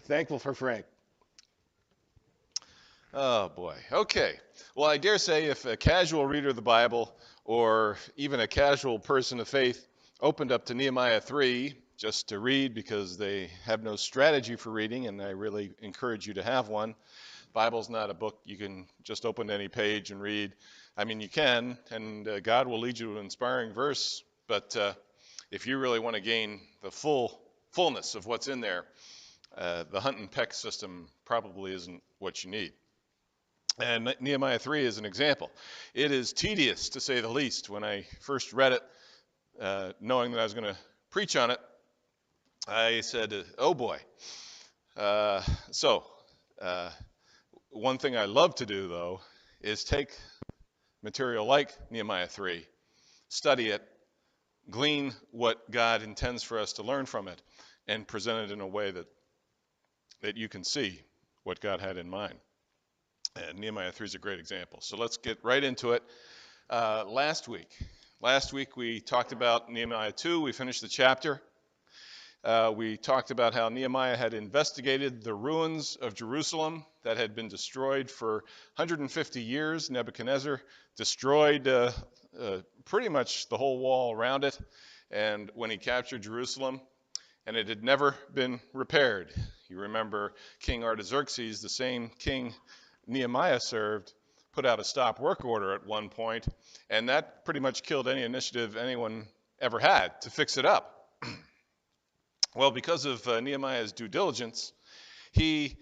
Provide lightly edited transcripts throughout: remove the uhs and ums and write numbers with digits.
Thankful for Frank. Oh boy. Okay. Well, I dare say if a casual reader of the Bible or even a casual person of faith opened up to Nehemiah 3 just to read because they have no strategy for reading, and I really encourage you to have one. Bible's not a book you can just open to any page and read. I mean, you can, and God will lead you to an inspiring verse, but if you really want to gain the fullness of what's in there, the hunt and peck system probably isn't what you need. And Nehemiah 3 is an example. It is tedious, to say the least. When I first read it, knowing that I was going to preach on it, I said, oh boy. One thing I love to do, though, is take material like Nehemiah 3, study it, glean what God intends for us to learn from it, and present it in a way that you can see what God had in mind. And Nehemiah 3 is a great example. So let's get right into it. Last week we talked about Nehemiah 2. We finished the chapter. We talked about how Nehemiah had investigated the ruins of Jerusalem that had been destroyed for 150 years. Nebuchadnezzar destroyed pretty much the whole wall around it, and when he captured Jerusalem, and it had never been repaired. You remember King Artaxerxes, the same king Nehemiah served, put out a stop work order at one point, and that pretty much killed any initiative anyone ever had to fix it up. Well, because of Nehemiah's due diligence, he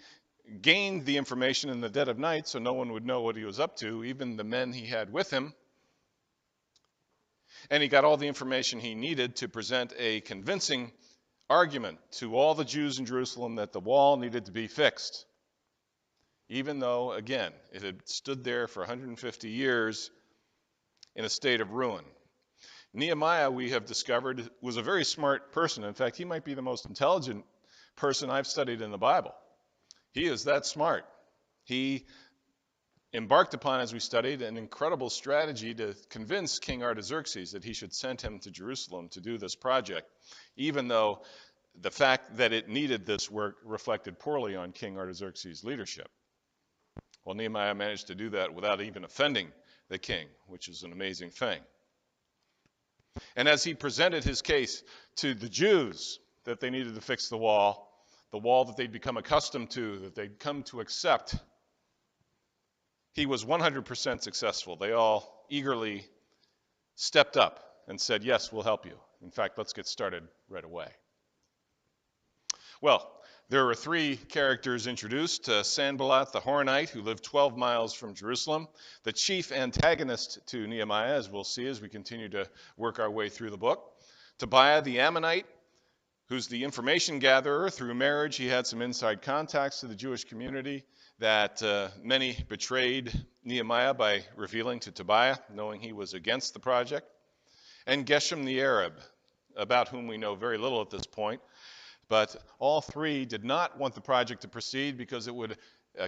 gained the information in the dead of night so no one would know what he was up to, even the men he had with him. And he got all the information he needed to present a convincing argument to all the Jews in Jerusalem that the wall needed to be fixed. Even though, again, it had stood there for 150 years in a state of ruin. Nehemiah, we have discovered, was a very smart person. In fact, he might be the most intelligent person I've studied in the Bible. He is that smart. He embarked upon, as we studied, an incredible strategy to convince King Artaxerxes that he should send him to Jerusalem to do this project, even though the fact that it needed this work reflected poorly on King Artaxerxes' leadership. Well, Nehemiah managed to do that without even offending the king, which is an amazing thing. And as he presented his case to the Jews that they needed to fix the wall that they'd become accustomed to, that they'd come to accept, he was 100% successful. They all eagerly stepped up and said, yes, we'll help you. In fact, let's get started right away. Well, there were three characters introduced. Sanballat the Horonite, who lived 12 miles from Jerusalem, the chief antagonist to Nehemiah, as we'll see as we continue to work our way through the book. Tobiah the Ammonite, who's the information gatherer. Through marriage, he had some inside contacts to the Jewish community that many betrayed Nehemiah by revealing to Tobiah, knowing he was against the project. And Geshem the Arab, about whom we know very little at this point. But all three did not want the project to proceed because it would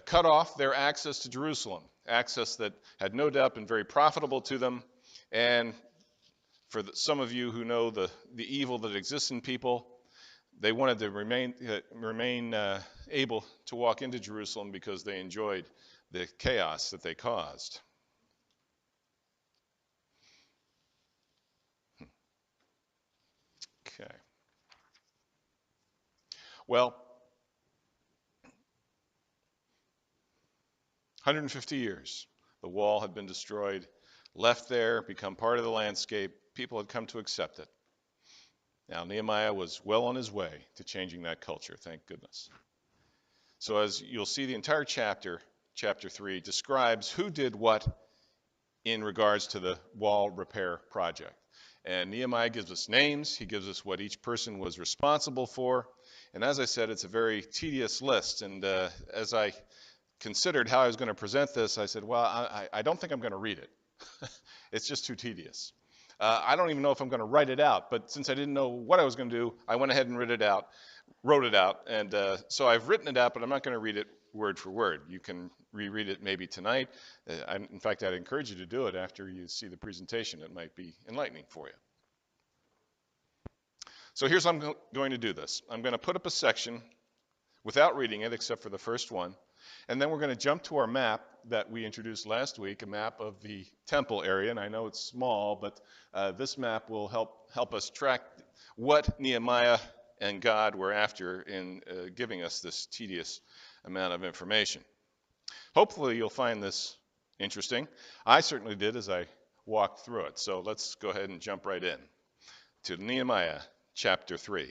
cut off their access to Jerusalem, access that had no doubt been very profitable to them. And for some of you who know the evil that exists in people, they wanted to remain able to walk into Jerusalem because they enjoyed the chaos that they caused. Okay. Well, 150 years, the wall had been destroyed, left there, become part of the landscape. People had come to accept it. Now, Nehemiah was well on his way to changing that culture, thank goodness. So as you'll see, the entire chapter 3, describes who did what in regards to the wall repair project. And Nehemiah gives us names. He gives us what each person was responsible for. And as I said, it's a very tedious list. And as I considered how I was going to present this, I said, well, I don't think I'm going to read it. It's just too tedious. I don't even know if I'm going to write it out. But since I didn't know what I was going to do, I went ahead and wrote it out. And so I've written it out, but I'm not going to read it word for word. You can reread it maybe tonight. In fact, I'd encourage you to do it after you see the presentation. It might be enlightening for you. So here's how I'm going to do this. I'm going to put up a section without reading it except for the first one. And then we're going to jump to our map that we introduced last week, a map of the temple area. And I know it's small, but this map will help us track what Nehemiah and God were after in giving us this tedious amount of information. Hopefully you'll find this interesting. I certainly did as I walked through it. So let's go ahead and jump right in to Nehemiah chapter 3.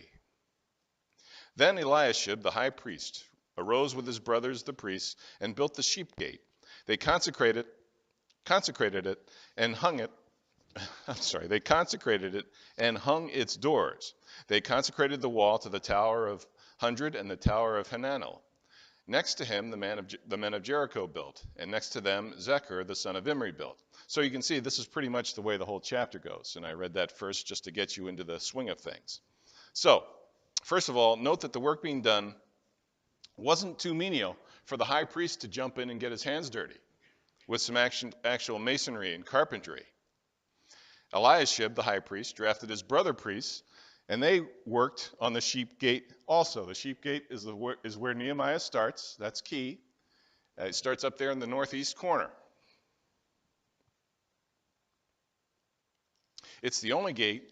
Then Eliashib, the high priest, arose with his brothers the priests and built the sheep gate. They consecrated it and hung it. They consecrated it and hung its doors. They consecrated the wall to the Tower of 100 and the Tower of Hananel. Next to him, the men of Jericho built, and next to them, Zechar, the son of Imri, built. So you can see this is pretty much the way the whole chapter goes, and I read that first just to get you into the swing of things. So, first of all, note that the work being done wasn't too menial for the high priest to jump in and get his hands dirty with some actual masonry and carpentry. Eliashib, the high priest, drafted his brother priests, and they worked on the sheep gate also. The sheep gate is where Nehemiah starts. That's key. It starts up there in the northeast corner. It's the only gate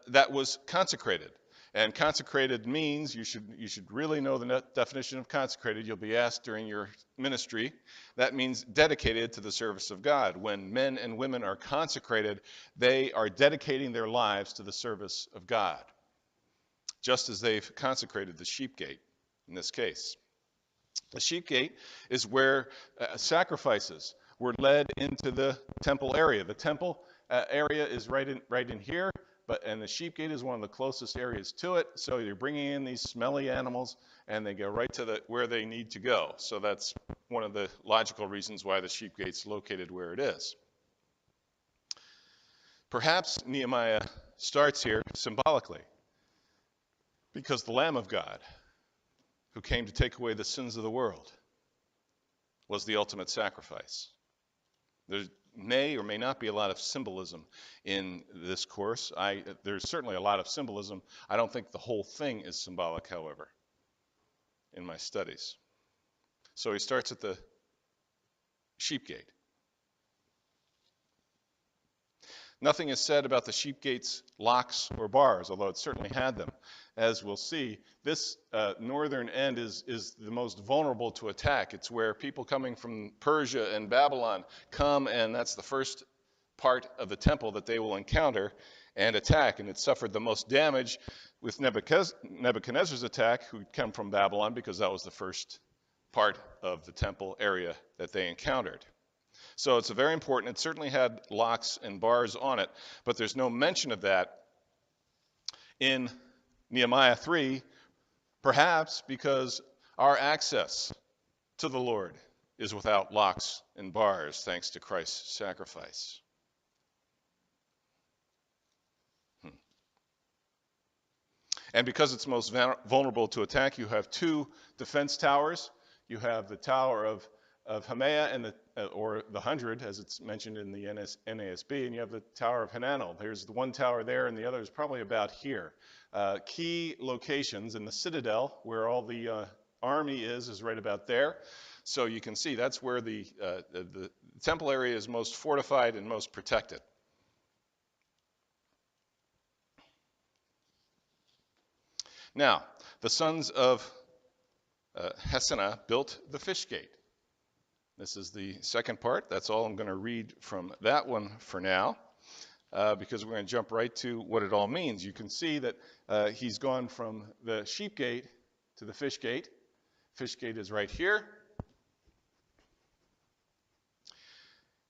that was consecrated. And consecrated means, you should really know the definition of consecrated. You'll be asked during your ministry. That means dedicated to the service of God. When men and women are consecrated, they are dedicating their lives to the service of God, just as they've consecrated the sheep gate in this case. The sheep gate is where sacrifices were led into the temple area. The temple area is right in here. And the sheep gate is one of the closest areas to it. So you're bringing in these smelly animals, and they go right to where they need to go. So that's one of the logical reasons why the sheep gate's located where it is. Perhaps Nehemiah starts here symbolically, because the Lamb of God, who came to take away the sins of the world, was the ultimate sacrifice. There may or may not be a lot of symbolism in this course. There's certainly a lot of symbolism. I don't think the whole thing is symbolic, however, in my studies. So he starts at the sheep gate. Nothing is said about the sheep gate's locks or bars, although it certainly had them. As we'll see, this northern end is the most vulnerable to attack. It's where people coming from Persia and Babylon come, and that's the first part of the temple that they will encounter and attack. And it suffered the most damage with Nebuchadnezzar's attack, who came from Babylon, because that was the first part of the temple area that they encountered. So it's very important. It certainly had locks and bars on it, but there's no mention of that in Nehemiah 3, perhaps because our access to the Lord is without locks and bars, thanks to Christ's sacrifice. And because it's most vulnerable to attack, you have two defense towers. You have the Tower of Hamea and or the 100, as it's mentioned in the NASB, and you have the Tower of Hananel. There's the one tower there, and the other is probably about here. Key locations in the citadel, where all the army is right about there. So you can see that's where the temple area is most fortified and most protected. Now, the sons of Hassenaah built the fish gate. This is the second part. That's all I'm going to read from that one for now, because we're going to jump right to what it all means. You can see that he's gone from the sheep gate to the fish gate. Fish gate is right here.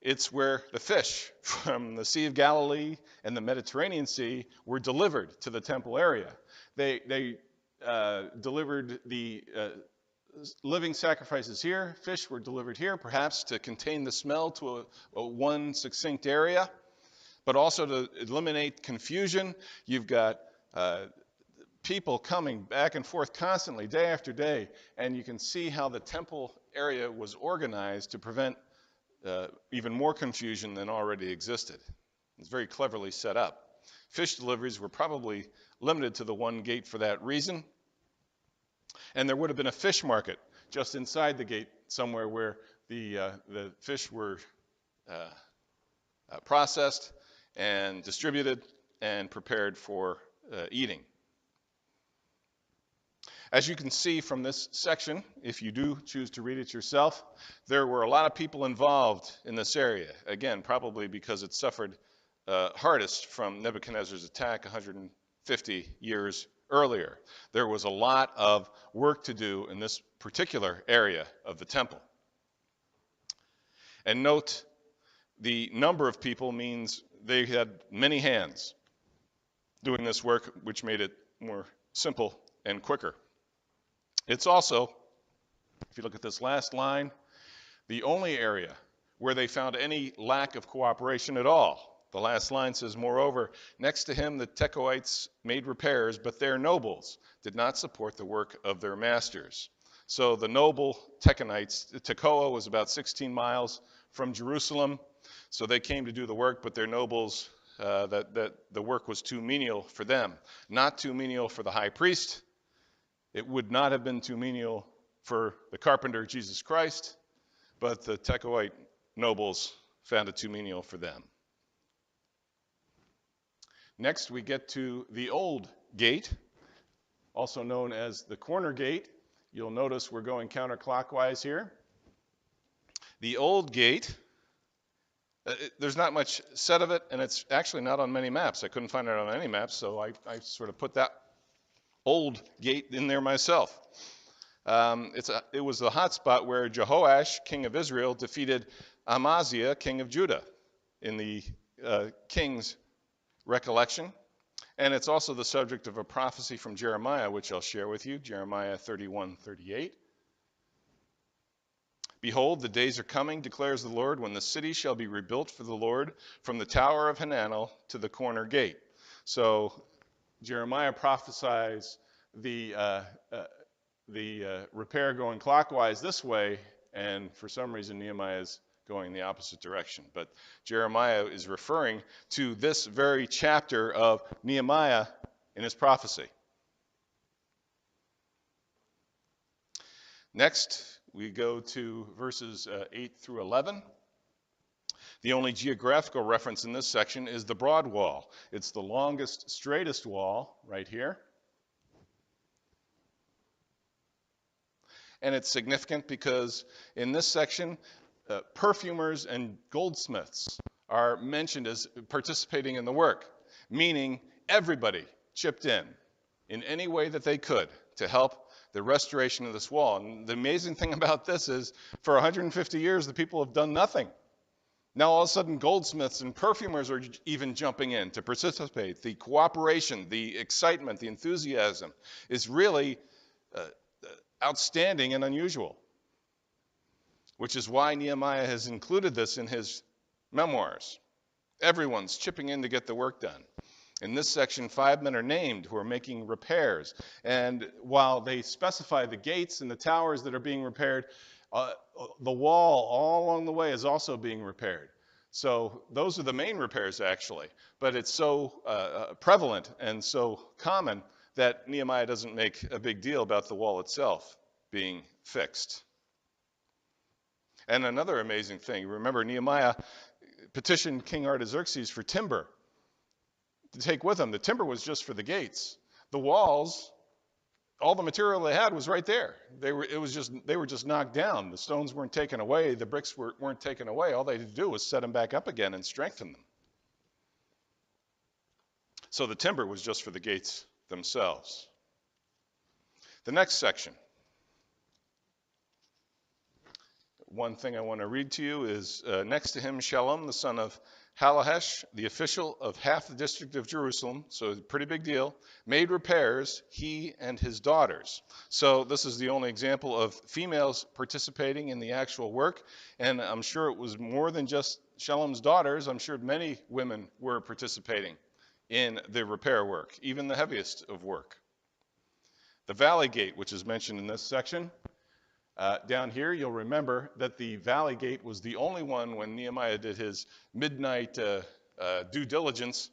It's where the fish from the Sea of Galilee and the Mediterranean Sea were delivered to the temple area. They delivered the living sacrifices here. Fish were delivered here, perhaps to contain the smell to one succinct area, but also to eliminate confusion. You've got people coming back and forth constantly, day after day, and you can see how the temple area was organized to prevent even more confusion than already existed. It's very cleverly set up. Fish deliveries were probably limited to the one gate for that reason. And there would have been a fish market just inside the gate somewhere where the fish were processed and distributed and prepared for eating. As you can see from this section, if you do choose to read it yourself, there were a lot of people involved in this area. Again, probably because it suffered hardest from Nebuchadnezzar's attack 150 years earlier. There was a lot of work to do in this particular area of the temple. And note, the number of people means they had many hands doing this work, which made it more simple and quicker. It's also, if you look at this last line, the only area where they found any lack of cooperation at all. The last line says, moreover, next to him the Tekoites made repairs, but their nobles did not support the work of their masters. So the noble Tekoa was about 16 miles from Jerusalem, so they came to do the work, but their nobles, that the work was too menial for them. Not too menial for the high priest. It would not have been too menial for the carpenter, Jesus Christ, but the Tekoite nobles found it too menial for them. Next, we get to the old gate, also known as the corner gate. You'll notice we're going counterclockwise here. The old gate, there's not much said of it, and it's actually not on many maps. I couldn't find it on any maps, so I sort of put that old gate in there myself. It was the hot spot where Jehoash, king of Israel, defeated Amaziah, king of Judah, in the king's recollection. And it's also the subject of a prophecy from Jeremiah, which I'll share with you, Jeremiah 31:38. Behold, the days are coming, declares the Lord, when the city shall be rebuilt for the Lord from the tower of Hananel to the corner gate. So Jeremiah prophesies the repair going clockwise this way, and for some reason Nehemiah is going the opposite direction. But Jeremiah is referring to this very chapter of Nehemiah in his prophecy. Next, we go to verses 8 through 11. The only geographical reference in this section is the broad wall. It's the longest, straightest wall right here. And it's significant because in this section, perfumers and goldsmiths are mentioned as participating in the work, meaning everybody chipped in any way that they could to help the restoration of this wall. And the amazing thing about this is for 150 years, the people have done nothing. Now all of a sudden, goldsmiths and perfumers are even jumping in to participate. The cooperation, the excitement, the enthusiasm is really outstanding and unusual, which is why Nehemiah has included this in his memoirs. Everyone's chipping in to get the work done. In this section, 5 men are named who are making repairs. And while they specify the gates and the towers that are being repaired, the wall all along the way is also being repaired. So those are the main repairs, actually. But it's so prevalent and so common that Nehemiah doesn't make a big deal about the wall itself being fixed. And another amazing thing, remember Nehemiah petitioned King Artaxerxes for timber to take with him. The timber was just for the gates. The walls, all the material they had was right there. They were just knocked down. The stones weren't taken away. The bricks weren't taken away. All they had to do was set them back up again and strengthen them. So the timber was just for the gates themselves. The next section. One thing I want to read to you is next to him, Shallum, the son of Halahesh, the official of half the district of Jerusalem, so a pretty big deal, made repairs, he and his daughters. So this is the only example of females participating in the actual work, and I'm sure it was more than just Shallum's daughters. I'm sure many women were participating in the repair work, even the heaviest of work. The valley gate, which is mentioned in this section, down here, you'll remember that the valley gate was the only one when Nehemiah did his midnight due diligence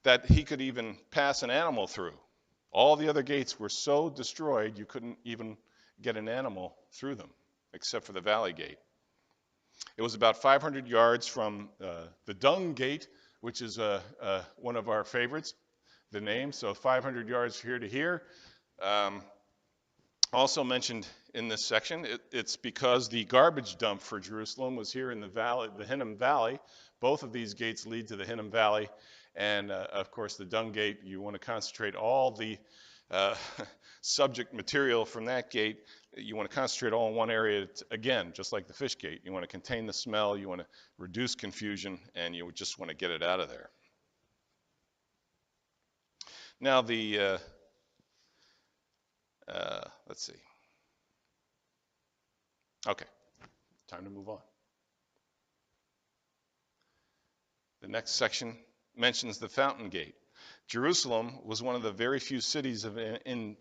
that he could even pass an animal through. All the other gates were so destroyed you couldn't even get an animal through them, except for the Valley Gate. It was about 500 yards from the Dung Gate, which is one of our favorites, the name. So 500 yards here to here. Also mentioned in this section, it's because the garbage dump for Jerusalem was here in the valley, the Hinnom Valley. Both of these gates lead to the Hinnom Valley. And of course, the Dung Gate, you want to concentrate all the subject material from that gate. You want to concentrate all in one area. Again, just like the fish gate, you want to contain the smell, you want to reduce confusion, and you just want to get it out of there. Now let's see. Okay, time to move on. The next section mentions the Fountain Gate. Jerusalem was one of the very few cities in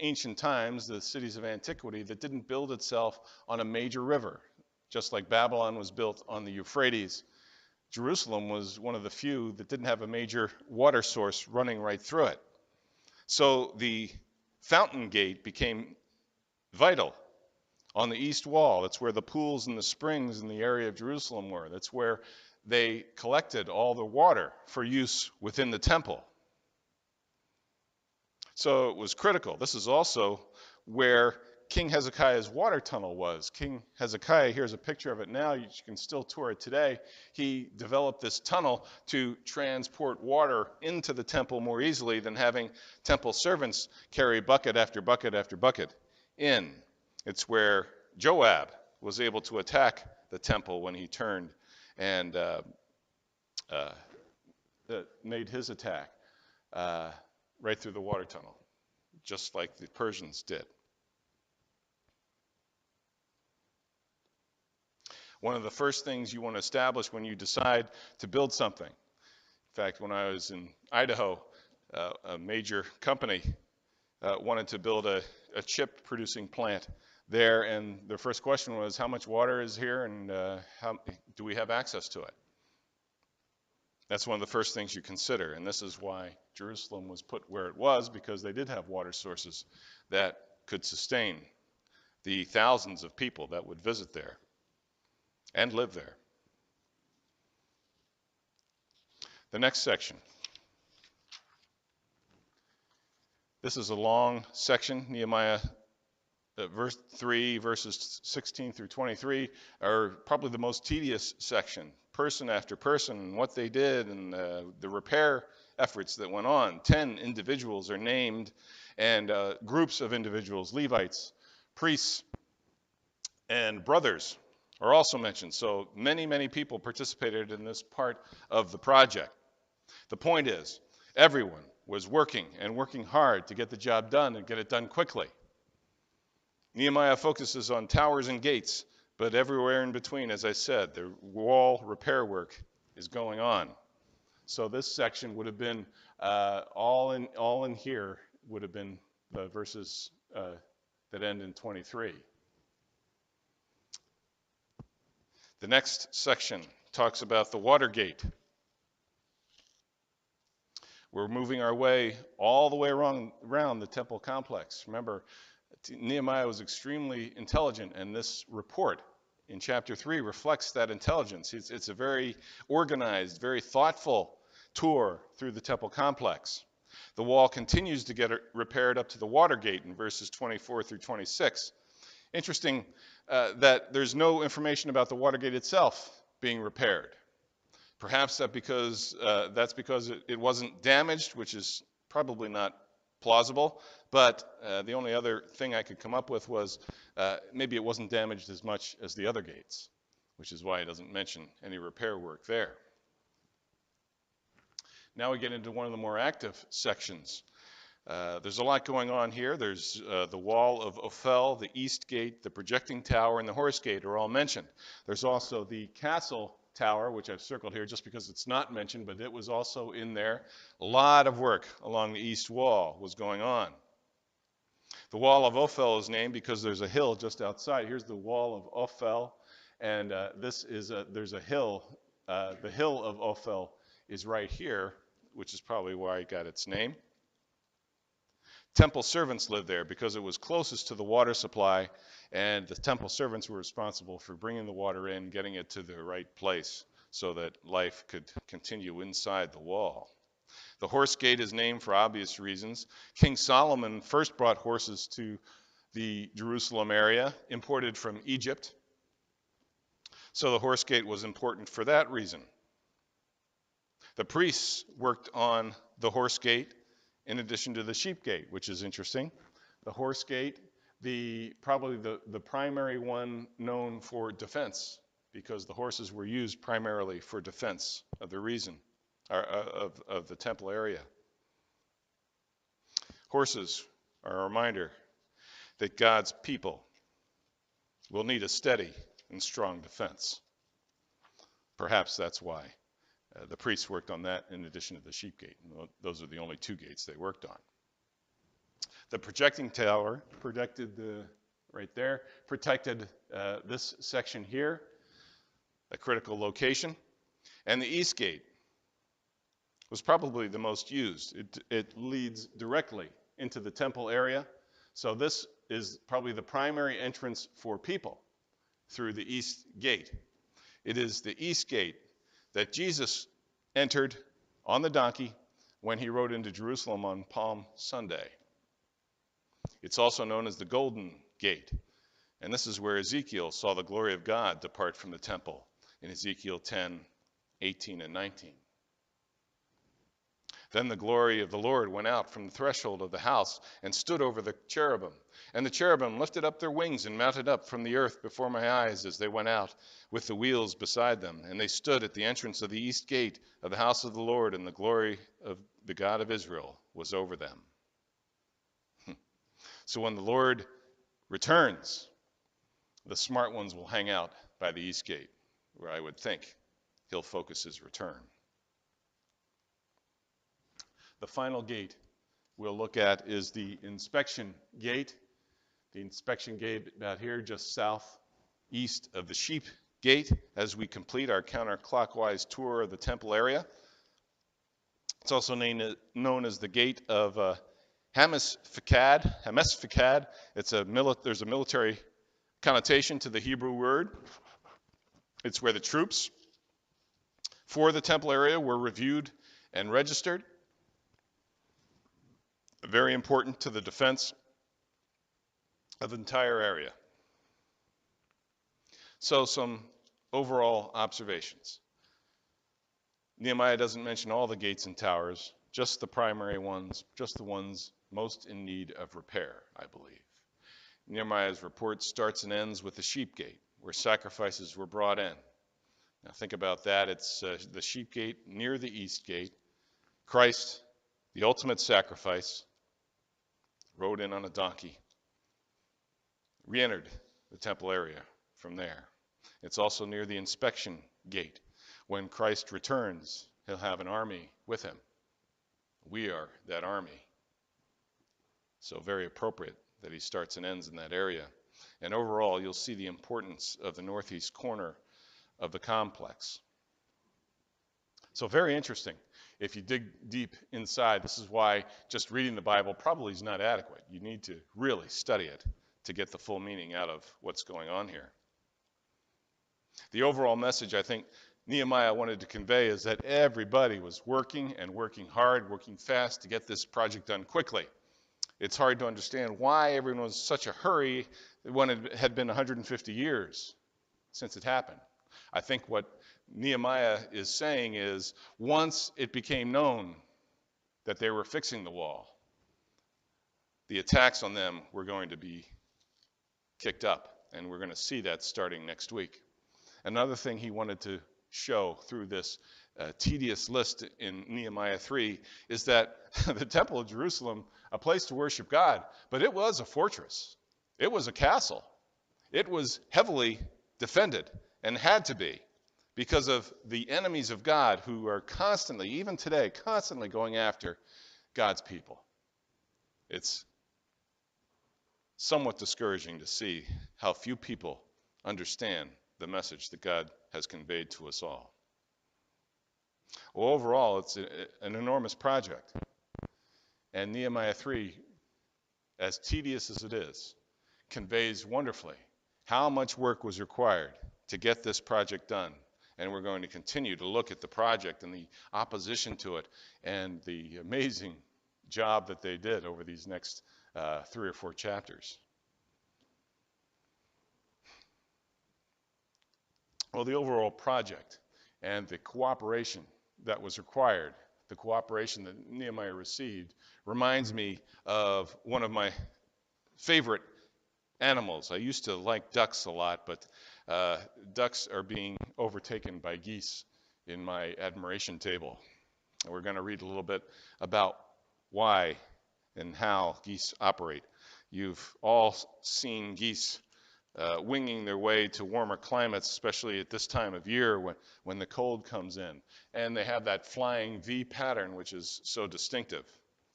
ancient times, the cities of antiquity, that didn't build itself on a major river. Just like Babylon was built on the Euphrates, Jerusalem was one of the few that didn't have a major water source running right through it. So the Fountain Gate became vital. On the east wall, that's where the pools and the springs in the area of Jerusalem were. That's where they collected all the water for use within the temple. So it was critical. This is also where King Hezekiah's water tunnel was. King Hezekiah, here's a picture of it now. You can still tour it today. He developed this tunnel to transport water into the temple more easily than having temple servants carry bucket after bucket after bucket in. It's where Joab was able to attack the temple when he turned and made his attack right through the water tunnel, just like the Persians did. One of the first things you want to establish when you decide to build something. In fact, when I was in Idaho, a major company wanted to build a chip producing plant there, and their first question was, how much water is here, and how do we have access to it? That's one of the first things you consider, and this is why Jerusalem was put where it was, because they did have water sources that could sustain the thousands of people that would visit there and live there. The next section. This is a long section. Nehemiah verse 3, verses 16 through 23 are probably the most tedious section. Person after person, and what they did, and the repair efforts that went on. 10 individuals are named, and groups of individuals, Levites, priests, and brothers are also mentioned. So many, many people participated in this part of the project. The point is, everyone was working and working hard to get the job done and get it done quickly. Nehemiah focuses on towers and gates, but everywhere in between, as I said, the wall repair work is going on. So this section would have been all in here would have been the verses that end in 23. The next section talks about the water gate. We're moving our way all the way around the temple complex. Remember, Nehemiah was extremely intelligent, and this report in chapter 3 reflects that intelligence. It's a very organized, very thoughtful tour through the temple complex. The wall continues to get repaired up to the water gate in verses 24 through 26. Interesting that there's no information about the water gate itself being repaired. Perhaps that's because it wasn't damaged, which is probably not plausible, but the only other thing I could come up with was maybe it wasn't damaged as much as the other gates, which is why it doesn't mention any repair work there. Now we get into one of the more active sections. There's a lot going on here. There's the wall of Ophel, the east gate, the projecting tower, and the horse gate are all mentioned. There's also the castle tower, which I've circled here just because it's not mentioned, but it was also in there. A lot of work along the east wall was going on. The wall of Ophel is named because there's a hill just outside. Here's the wall of Ophel, and there's a hill. The hill of Ophel is right here, which is probably why it got its name. temple servants lived there because it was closest to the water supply, and the temple servants were responsible for bringing the water in, getting it to the right place so that life could continue inside the wall. The horse gate is named for obvious reasons. King Solomon first brought horses to the Jerusalem area, imported from Egypt. So the horse gate was important for that reason. The priests worked on the horse gate in addition to the sheep gate, which is interesting. The horse gate, probably the primary one known for defense, because the horses were used primarily for defense of the reason, of the temple area. Horses are a reminder that God's people will need a steady and strong defense. Perhaps that's why the priests worked on that in addition to the sheep gate. Those are the only two gates they worked on. The projecting tower protected this section here, a critical location. And the east gate was probably the most used. It leads directly into the temple area. So this is probably the primary entrance for people through the east gate. It is the east gate that Jesus entered on the donkey when he rode into Jerusalem on Palm Sunday. It's also known as the Golden Gate. And this is where Ezekiel saw the glory of God depart from the temple in Ezekiel 10, 18, and 19. Then the glory of the Lord went out from the threshold of the house and stood over the cherubim. And the cherubim lifted up their wings and mounted up from the earth before my eyes as they went out, with the wheels beside them. And they stood at the entrance of the east gate of the house of the Lord, and the glory of the God of Israel was over them. So when the Lord returns, the smart ones will hang out by the east gate, where I would think he'll focus his return. The final gate we'll look at is the inspection gate. The inspection gate about here, just southeast of the sheep gate, as we complete our counterclockwise tour of the temple area. It's also known as the gate of Hamesphekad. There's a military connotation to the Hebrew word. It's where the troops for the temple area were reviewed and registered. Very important to the defense of the entire area. So some overall observations. Nehemiah doesn't mention all the gates and towers, just the primary ones, just the ones most in need of repair, I believe. Nehemiah's report starts and ends with the sheep gate, where sacrifices were brought in. Now think about that. It's the sheep gate near the east gate. Christ, the ultimate sacrifice, rode in on a donkey, re-entered the temple area from there. It's also near the inspection gate. When Christ returns, he'll have an army with him. We are that army. So very appropriate that he starts and ends in that area. And overall, you'll see the importance of the northeast corner of the complex. So very interesting. If you dig deep inside, this is why just reading the Bible probably is not adequate. You need to really study it to get the full meaning out of what's going on here. The overall message I think Nehemiah wanted to convey is that everybody was working and working hard, working fast to get this project done quickly. It's hard to understand why everyone was in such a hurry when it had been 150 years since it happened. I think what Nehemiah is saying is once it became known that they were fixing the wall, the attacks on them were going to be kicked up, and we're going to see that starting next week. Another thing he wanted to show through this tedious list in Nehemiah 3 is that the Temple of Jerusalem, a place to worship God, but it was a fortress. It was a castle. It was heavily defended and had to be because of the enemies of God who are constantly, even today, constantly going after God's people. It's somewhat discouraging to see how few people understand the message that God has conveyed to us all. Well, overall, it's an enormous project. And Nehemiah 3 as tedious as it is, conveys wonderfully how much work was required to get this project done. And we're going to continue to look at the project and the opposition to it and the amazing job that they did over these next 3 or 4 chapters. Well, the overall project and the cooperation that was required, the cooperation that Nehemiah received, reminds me of one of my favorite animals. I used to like ducks a lot, but ducks are being overtaken by geese in my admiration table. And we're going to read a little bit about why and how geese operate. You've all seen geese winging their way to warmer climates, especially at this time of year when the cold comes in. And they have that flying V pattern, which is so distinctive,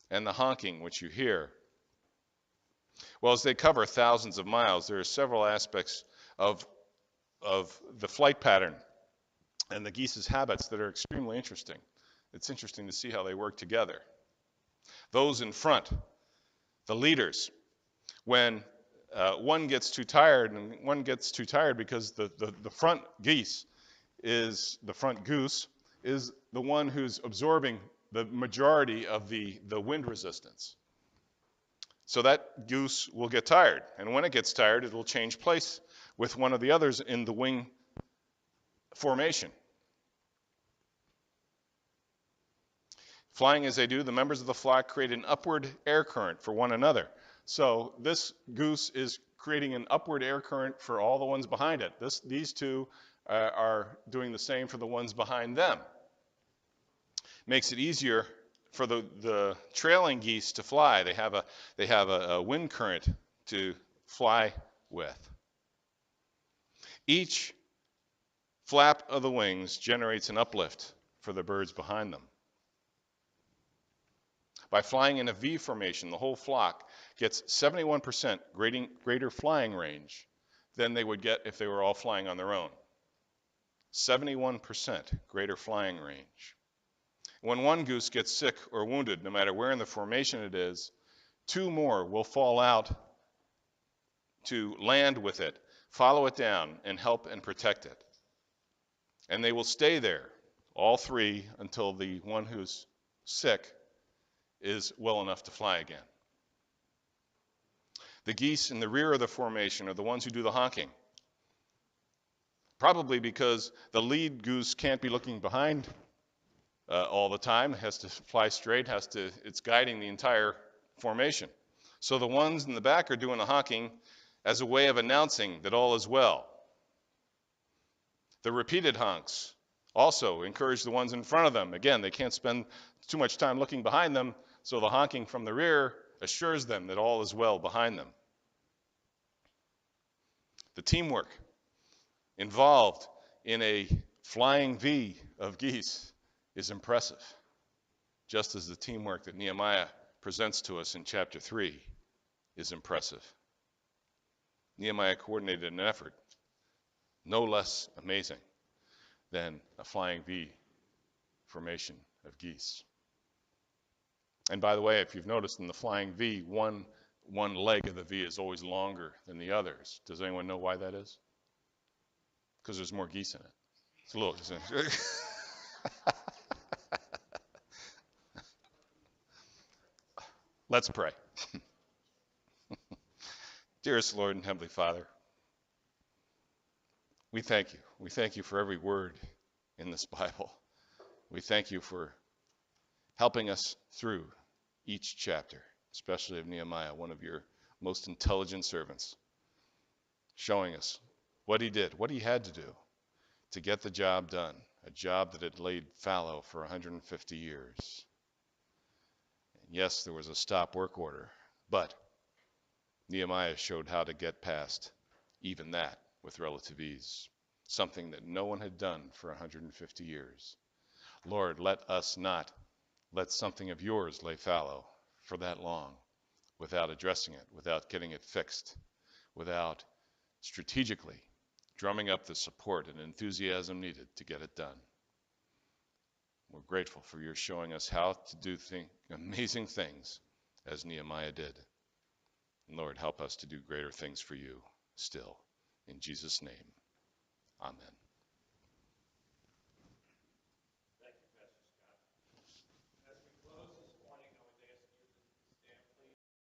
and the honking, which you hear. Well, as they cover thousands of miles, there are several aspects of the flight pattern and the geese's habits that are extremely interesting. It's interesting to see how they work together. Those in front, the leaders, when one gets too tired, and one gets too tired because the front goose is the one who's absorbing the majority of the wind resistance. So that goose will get tired, and when it gets tired, it will change place with one of the others in the wing formation. Flying as they do, the members of the flock create an upward air current for one another. So this goose is creating an upward air current for all the ones behind it. These two are doing the same for the ones behind them. Makes it easier for the trailing geese to fly. They have a wind current to fly with. Each flap of the wings generates an uplift for the birds behind them. By flying in a V formation, the whole flock gets 71% greater flying range than they would get if they were all flying on their own. 71% greater flying range. When one goose gets sick or wounded, no matter where in the formation it is, 2 more will fall out to land with it, follow it down, and help and protect it. And they will stay there, all 3, until the one who's sick is well enough to fly again. The geese in the rear of the formation are the ones who do the honking. Probably because the lead goose can't be looking behind all the time. It has to fly straight, it's guiding the entire formation. So the ones in the back are doing the honking as a way of announcing that all is well. The repeated honks also encourage the ones in front of them. Again, they can't spend too much time looking behind them, so the honking from the rear assures them that all is well behind them. The teamwork involved in a flying V of geese is impressive, just as the teamwork that Nehemiah presents to us in chapter 3 is impressive. Nehemiah coordinated an effort no less amazing than a flying V formation of geese. And by the way, if you've noticed in the flying V, one leg of the V is always longer than the others. Does anyone know why that is? Because there's more geese in it. It's a little. Let's pray. Dearest Lord and Heavenly Father, we thank you. We thank you for every word in this Bible. We thank you for helping us through each chapter, especially of Nehemiah, one of your most intelligent servants, showing us what he did, what he had to do to get the job done, a job that had laid fallow for 150 years. And yes, there was a stop work order, but Nehemiah showed how to get past even that with relative ease, something that no one had done for 150 years. Lord, let us not let something of yours lay fallow for that long without addressing it, without getting it fixed, without strategically drumming up the support and enthusiasm needed to get it done. We're grateful for your showing us how to do amazing things as Nehemiah did. Lord, help us to do greater things for you still. In Jesus' name, amen.